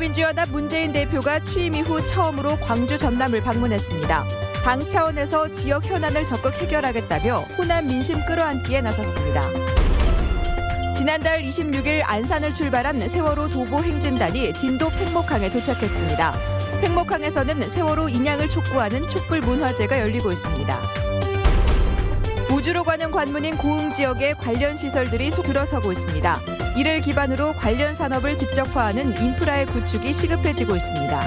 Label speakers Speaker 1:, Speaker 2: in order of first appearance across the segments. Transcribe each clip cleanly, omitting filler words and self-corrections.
Speaker 1: 새정치민주연합 문재인 대표가 취임 이후 처음으로 광주 전남을 방문했습니다. 당 차원에서 지역 현안을 적극 해결하겠다며 호남 민심 끌어안기에 나섰습니다. 지난달 26일 안산을 출발한 세월호 도보 행진단이 진도 팽목항에 도착했습니다. 팽목항에서는 세월호 인양을 촉구하는 촛불 문화제가 열리고 있습니다. 우주로 가는 관문인 고흥 지역에 관련 시설들이 들어서고 있습니다. 이를 기반으로 관련 산업을 직접화하는 인프라의 구축이 시급해지고 있습니다.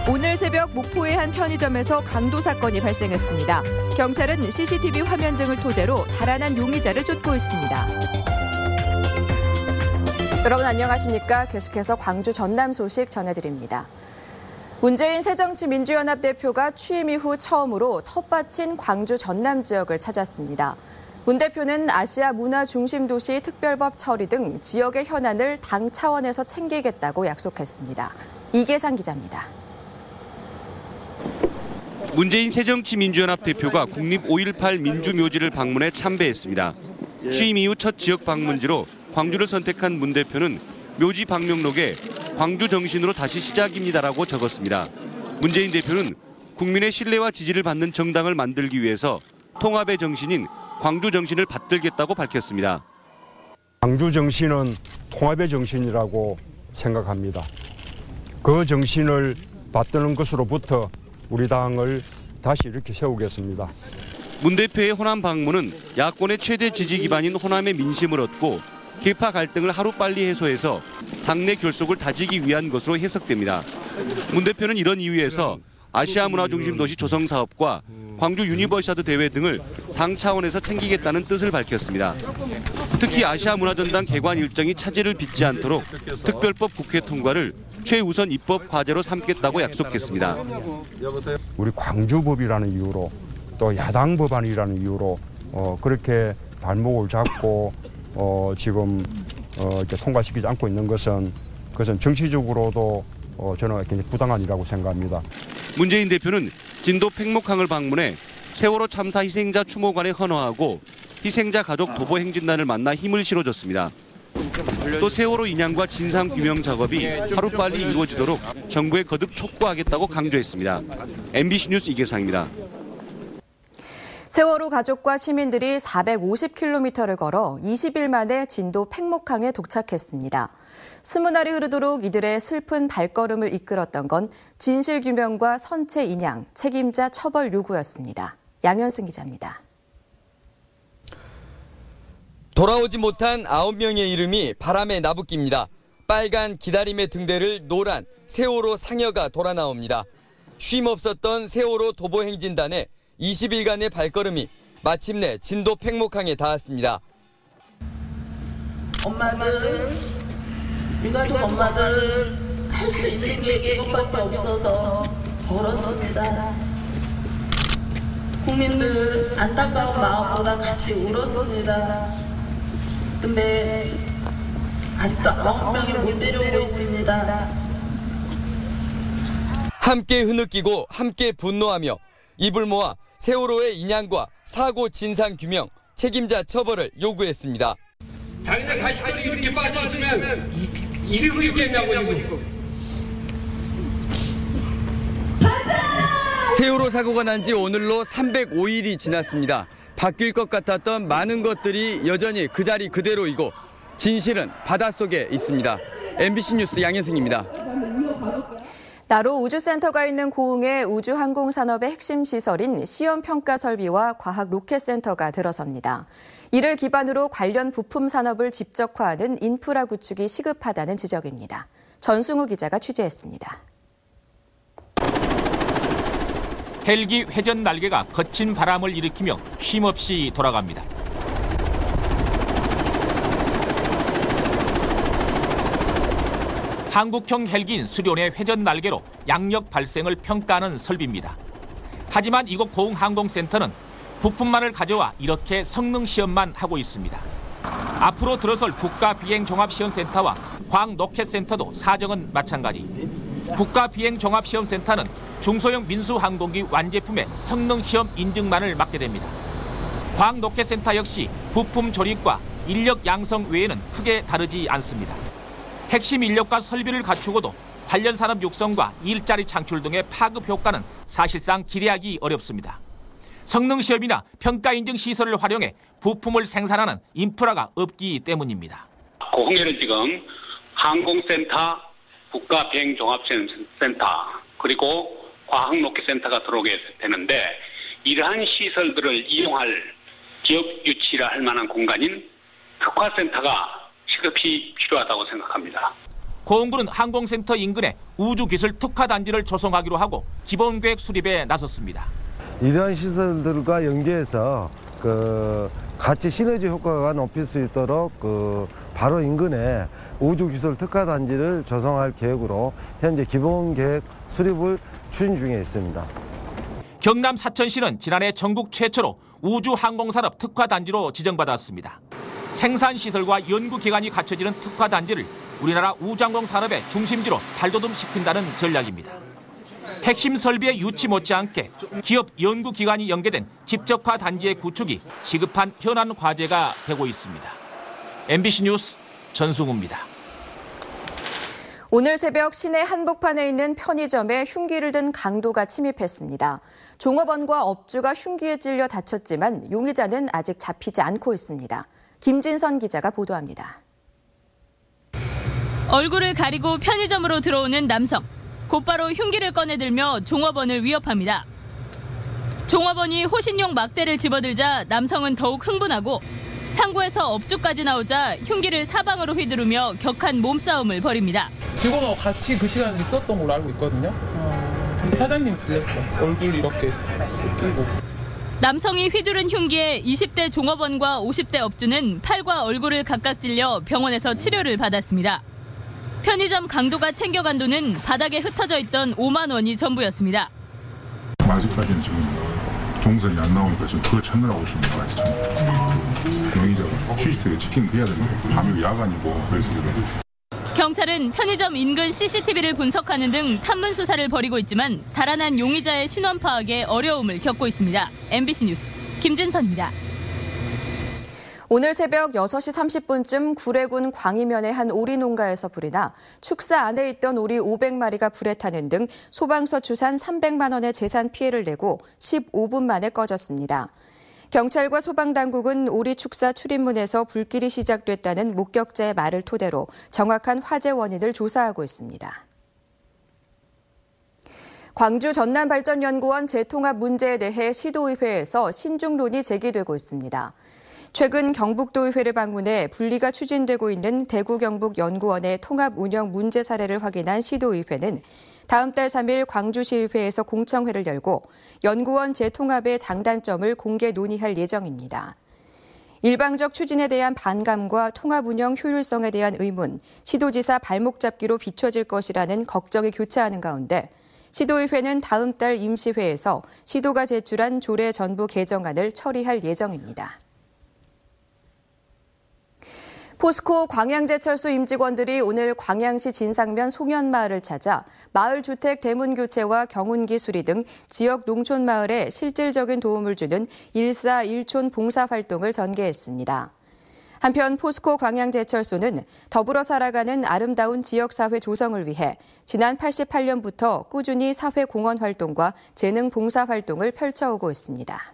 Speaker 1: 오늘 새벽 목포의 한 편의점에서 강도 사건이 발생했습니다. 경찰은 CCTV 화면 등을 토대로 달아난 용의자를 쫓고 있습니다. 여러분 안녕하십니까? 계속해서 광주 전남 소식 전해드립니다. 문재인 새정치민주연합 대표가 취임 이후 처음으로 텃밭인 광주 전남 지역을 찾았습니다. 문 대표는 아시아 문화 중심 도시 특별법 처리 등 지역의 현안을 당 차원에서 챙기겠다고 약속했습니다. 이계상 기자입니다.
Speaker 2: 문재인 새정치민주연합 대표가 국립 5.18 민주묘지를 방문해 참배했습니다. 취임 이후 첫 지역 방문지로 광주를 선택한 문 대표는 묘지 방명록에 광주 정신으로 다시 시작입니다라고 적었습니다. 문재인 대표는 국민의 신뢰와 지지를 받는 정당을 만들기 위해서 통합의 정신인 광주 정신을 받들겠다고 밝혔습니다.
Speaker 3: 광주 정신은 통합의 정신이라고 생각합니다. 그 정신을 받드는 것으로부터 우리 당을 다시 이렇게 세우겠습니다.
Speaker 2: 문 대표의 호남 방문은 야권의 최대 지지 기반인 호남의 민심을 얻고 계파 갈등을 하루빨리 해소해서 당내 결속을 다지기 위한 것으로 해석됩니다. 문 대표는 이런 이유에서 아시아 문화 중심 도시 조성 사업과 광주 유니버시아드 대회 등을 당 차원에서 챙기겠다는 뜻을 밝혔습니다. 특히 아시아 문화전당 개관 일정이 차질을 빚지 않도록 특별법 국회 통과를 최우선 입법 과제로 삼겠다고 약속했습니다.
Speaker 3: 우리 광주법이라는 이유로 또 야당 법안이라는 이유로 그렇게 발목을 잡고 지금 이렇게 통과시키지 않고 있는 것은 그것은 정치적으로도 저는 굉장히 부당한 일이라고 생각합니다.
Speaker 2: 문재인 대표는 진도 팽목항을 방문해 세월호 참사 희생자 추모관에 헌화하고 희생자 가족 도보 행진단을 만나 힘을 실어줬습니다. 또 세월호 인양과 진상 규명 작업이 하루빨리 이루어지도록 정부에 거듭 촉구하겠다고 강조했습니다. MBC 뉴스 이계상입니다.
Speaker 1: 세월호 가족과 시민들이 450km를 걸어 20일 만에 진도 팽목항에 도착했습니다. 20날이 흐르도록 이들의 슬픈 발걸음을 이끌었던 건 진실규명과 선체 인양, 책임자 처벌 요구였습니다. 양현승 기자입니다.
Speaker 4: 돌아오지 못한 9명의 이름이 바람에 나부낍니다. 빨간 기다림의 등대를 노란 세월호 상여가 돌아 나옵니다. 쉼 없었던 세월호 도보행진단의 20일간의 발걸음이 마침내 진도 팽목항에 닿았습니다.
Speaker 5: 엄마들, 유가족 엄마들 할 수 있는 게 이것밖에 없어서 걸었습니다. 국민들 안타까운 마음보다 같이 울었습니다. 근데 아직도 9명이 못 데려오고 있습니다.
Speaker 4: 함께 흐느끼고 함께 분노하며 입을 모아 세월호의 인양과 사고 진상 규명, 책임자 처벌을 요구했습니다.
Speaker 6: 자기네 자식들이 이렇게 빠져있으면 이러고 있겠냐고 이거.
Speaker 4: 세월호 사고가 난 지 오늘로 305일이 지났습니다. 바뀔 것 같았던 많은 것들이 여전히 그 자리 그대로이고 진실은 바닷속에 있습니다. MBC 뉴스 양현승입니다.
Speaker 1: 나로 우주센터가 있는 고흥의 우주항공산업의 핵심 시설인 시험평가 설비와 과학로켓센터가 들어섭니다. 이를 기반으로 관련 부품 산업을 집적화하는 인프라 구축이 시급하다는 지적입니다. 전승우 기자가 취재했습니다.
Speaker 7: 헬기 회전 날개가 거친 바람을 일으키며 쉼없이 돌아갑니다. 한국형 헬기인 수련의 회전 날개로 양력 발생을 평가하는 설비입니다. 하지만 이곳 고흥항공센터는 부품만을 가져와 이렇게 성능 시험만 하고 있습니다. 앞으로 들어설 국가비행종합시험센터와 과학로켓센터도 사정은 마찬가지. 국가비행종합시험센터는 중소형 민수항공기 완제품의 성능시험 인증만을 맡게 됩니다. 과학로켓센터 역시 부품 조립과 인력 양성 외에는 크게 다르지 않습니다. 핵심 인력과 설비를 갖추고도 관련 산업 육성과 일자리 창출 등의 파급 효과는 사실상 기대하기 어렵습니다. 성능 시험이나 평가 인증 시설을 활용해 부품을 생산하는 인프라가 없기 때문입니다.
Speaker 8: 고흥에는 지금 항공센터, 국가비행종합센터, 그리고 과학로켓센터가 들어오게 되는데 이러한 시설들을 이용할 기업 유치를 할 만한 공간인 특화센터가 시급히 필요하다고 생각합니다.
Speaker 7: 고흥군은 항공센터 인근에 우주기술 특화단지를 조성하기로 하고 기본계획 수립에 나섰습니다.
Speaker 9: 이러한 시설들과 연계해서 같이 시너지 효과가 높일 수 있도록 바로 인근에 우주기술 특화단지를 조성할 계획으로 현재 기본계획 수립을 추진 중에 있습니다.
Speaker 7: 경남 사천시는 지난해 전국 최초로 우주항공산업 특화단지로 지정받았습니다. 생산시설과 연구기관이 갖춰지는 특화단지를 우리나라 우주항공 산업의 중심지로 발돋움시킨다는 전략입니다. 핵심 설비의 유치 못지않게 기업 연구기관이 연계된 집적화 단지의 구축이 시급한 현안 과제가 되고 있습니다. MBC 뉴스 전승우입니다.
Speaker 1: 오늘 새벽 시내 한복판에 있는 편의점에 흉기를 든 강도가 침입했습니다. 종업원과 업주가 흉기에 찔려 다쳤지만 용의자는 아직 잡히지 않고 있습니다. 김진선 기자가 보도합니다.
Speaker 10: 얼굴을 가리고 편의점으로 들어오는 남성. 곧바로 흉기를 꺼내들며 종업원을 위협합니다. 종업원이 호신용 막대를 집어들자 남성은 더욱 흥분하고 창고에서 업주까지 나오자 흉기를 사방으로 휘두르며 격한 몸싸움을 벌입니다.
Speaker 11: 직원하고 같이 그 시간에 있었던 걸로 알고 있거든요. 사장님 질렀어. 얼굴 이렇게 끼고.
Speaker 10: 남성이 휘두른 흉기에 20대 종업원과 50대 업주는 팔과 얼굴을 각각 찔려 병원에서 치료를 받았습니다. 편의점 강도가 챙겨간 돈은 바닥에 흩어져 있던 5만 원이 전부였습니다.
Speaker 12: 아직까지는 지금 동선이 안 나오니까 지금 그걸 찾느라고 오시는 거 아시죠? 용의자가 휴식소에 치킨 해야 되는데 밤이고 야간이고 그래서 지금.
Speaker 10: 경찰은 편의점 인근 CCTV를 분석하는 등 탐문 수사를 벌이고 있지만 달아난 용의자의 신원 파악에 어려움을 겪고 있습니다. MBC 뉴스 김진선입니다.
Speaker 1: 오늘 새벽 6시 30분쯤 구례군 광이면의 한 오리 농가에서 불이 나 축사 안에 있던 오리 500마리가 불에 타는 등 소방서 추산 300만 원의 재산 피해를 내고 15분 만에 꺼졌습니다. 경찰과 소방당국은 오리 축사 출입문에서 불길이 시작됐다는 목격자의 말을 토대로 정확한 화재 원인을 조사하고 있습니다. 광주 전남발전연구원 재통합 문제에 대해 시도의회에서 신중론이 제기되고 있습니다. 최근 경북도의회를 방문해 분리가 추진되고 있는 대구 경북연구원의 통합 운영 문제 사례를 확인한 시도의회는 다음 달 3일 광주시의회에서 공청회를 열고 연구원 재통합의 장단점을 공개 논의할 예정입니다. 일방적 추진에 대한 반감과 통합 운영 효율성에 대한 의문, 시도지사 발목 잡기로 비춰질 것이라는 걱정이 교차하는 가운데 시도의회는 다음 달 임시회에서 시도가 제출한 조례 전부 개정안을 처리할 예정입니다. 포스코 광양제철소 임직원들이 오늘 광양시 진상면 송현마을을 찾아 마을주택 대문교체와 경운기 수리 등 지역 농촌마을에 실질적인 도움을 주는 1사1촌 봉사활동을 전개했습니다. 한편 포스코 광양제철소는 더불어 살아가는 아름다운 지역사회 조성을 위해 지난 88년부터 꾸준히 사회공헌 활동과 재능 봉사활동을 펼쳐오고 있습니다.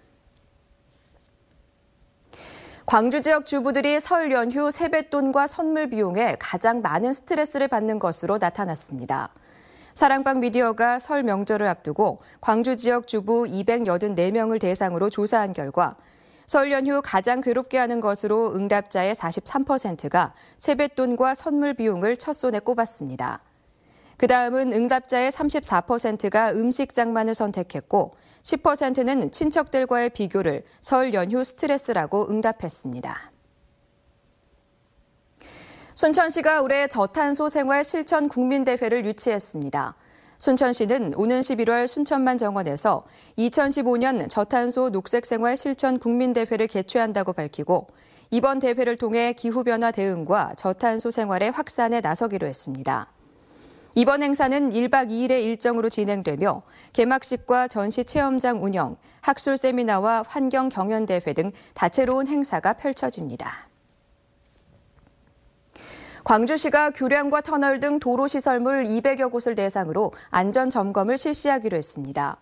Speaker 1: 광주 지역 주부들이 설 연휴 세뱃돈과 선물 비용에 가장 많은 스트레스를 받는 것으로 나타났습니다. 사랑방 미디어가 설 명절을 앞두고 광주 지역 주부 284명을 대상으로 조사한 결과 설 연휴 가장 괴롭게 하는 것으로 응답자의 43%가 세뱃돈과 선물 비용을 첫 손에 꼽았습니다. 그 다음은 응답자의 34%가 음식 장만을 선택했고 10%는 친척들과의 비교를 설 연휴 스트레스라고 응답했습니다. 순천시가 올해 저탄소 생활 실천 국민대회를 유치했습니다. 순천시는 오는 11월 순천만 정원에서 2015년 저탄소 녹색생활 실천 국민대회를 개최한다고 밝히고 이번 대회를 통해 기후변화 대응과 저탄소 생활의 확산에 나서기로 했습니다. 이번 행사는 1박 2일의 일정으로 진행되며 개막식과 전시 체험장 운영, 학술 세미나와 환경 경연대회 등 다채로운 행사가 펼쳐집니다. 광주시가 교량과 터널 등 도로시설물 200여 곳을 대상으로 안전점검을 실시하기로 했습니다.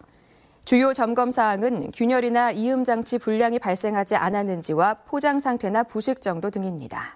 Speaker 1: 주요 점검 사항은 균열이나 이음장치 불량이 발생하지 않았는지와 포장 상태나 부식 정도 등입니다.